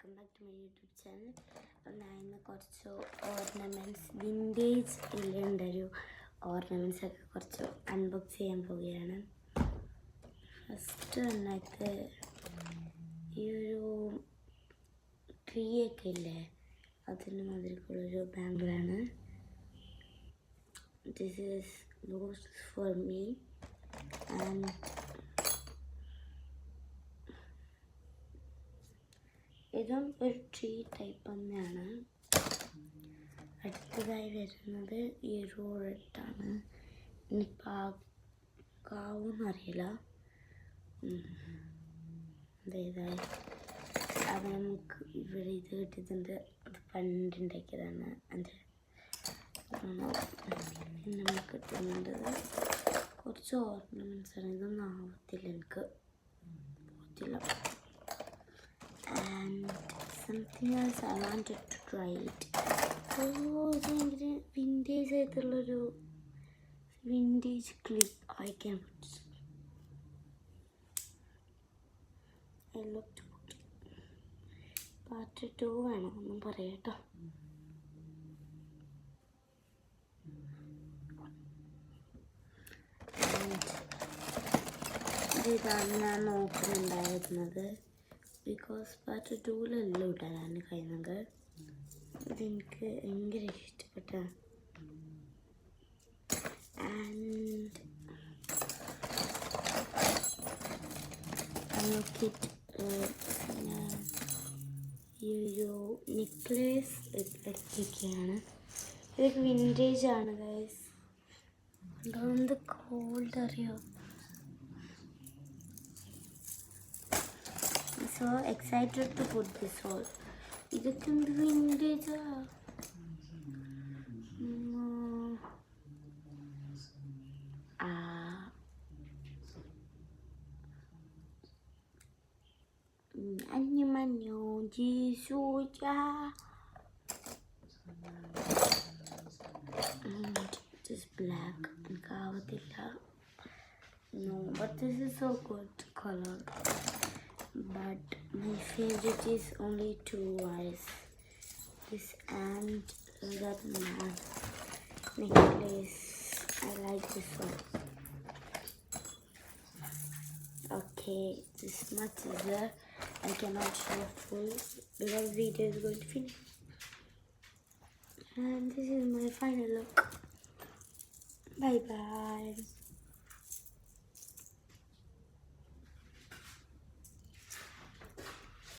Welcome back to my YouTube channel. അപ്പം ഞാൻ ഇന്ന് കുറച്ച് ഓർണമെൻറ്റ്സ് വിൻറ്റേജ് ഉള്ളൊരു ഓർണമെൻറ്റ്സൊക്കെ കുറച്ച് അൺബോക്സ് ചെയ്യാൻ പോവുകയാണ്. ഫസ്റ്റ് വന്നിട്ട് ഈ ഒരു ട്രീ ഒക്കെ ഇല്ലേ, അതിന് മാതിരിക്കുള്ളൊരു ബാങ്കിളാണ്. This is used for me and ഇതും ഒരു ട്രീ ടൈപ്പ് തന്നെയാണ്. അടുത്തതായി വരുന്നത് ഈ ഒരു റെഡാണ്. ഇനിയിപ്പോൾ കാവെന്നറിയില്ല, അതേതായി അത് നമുക്ക് ഇവിടെ ഇത് കിട്ടിയിട്ടുണ്ട്. അത് പണ്ടുണ്ടാക്കിയതാണ്. അത് പിന്നെ നമുക്ക് കിട്ടുന്നുണ്ട് കുറച്ച് ഓർണമെൻറ്റ്സ് ആണ്. ഇതൊന്നും ആവത്തില്ല, എനിക്ക് പോകത്തില്ല. And something else I wanted to try it. ഭയങ്കര വിൻറ്റേജ് ആയിട്ടുള്ളൊരു vintage clip. I can put I look to put part 2 വേണം ഒന്നും പറയാട്ടോ. ഇതാണ് ഞാൻ നോക്കുന്നുണ്ടായിരുന്നത്. ബിക്കോസ് പാർട്ട് 2 ഇടാനാണ് കഴിയുന്നത്. ഇതെനിക്ക് ഭയങ്കര ഇഷ്ടപ്പെട്ട. ആൻഡ് ഈ ഒരു നെക്ലേസ് വെച്ചിരിക്കുകയാണ്. ഇതൊക്കെ വിൻറ്റേജ് ആണ് ഗൈസ്. അതുകൊണ്ട് കോൾഡ് അറിയോ. So excited to put this all. ഇതൊക്കെ എന്ത് വിൻറ്റേജാ. അന്യമന്യോ ജീസൂജ. This black എനിക്കാവത്തില്ല. No, but this is so good color. But my favorite is only 2 eyes. This and that necklace. I like this one. Okay, this much is there. I cannot show full because video is going to finish. And this is my final look. Bye bye.